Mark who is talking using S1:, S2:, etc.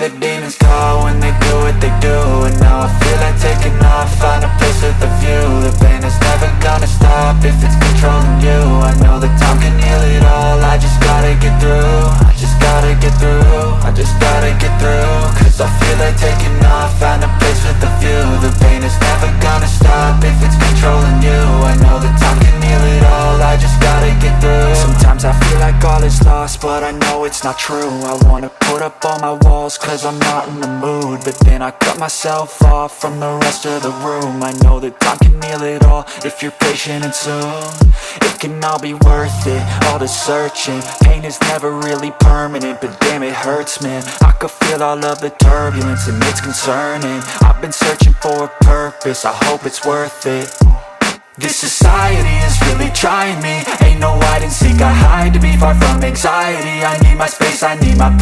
S1: the demons call when they do what they do. And now I feel like taking off, find a place with a view. The pain is never gonna stop if it's controlling you. I know that time can heal it all, I just gotta get through. I just gotta get through, I just gotta get through. Cause I feel like taking off, find a place with a view. The pain is never gonna stop if it's controlling you. I know that time can heal it all, I just gotta get through. Sometimes I feel like all is lost, but I know it's not true. I wanna put up all my walls cause I'm not in the mood, but then I cut myself off from the rest of the room. I know that time can heal it all if you're patient, and soon it can all be worth it, all the searching. Pain is never really permanent, but damn it hurts, man. I could feel all of the turbulence and it's concerning. I've been searching for a purpose, I hope it's worth it. This society is really trying me. Ain't no hide and seek, I hide to be far from anxiety. I need my space, I need my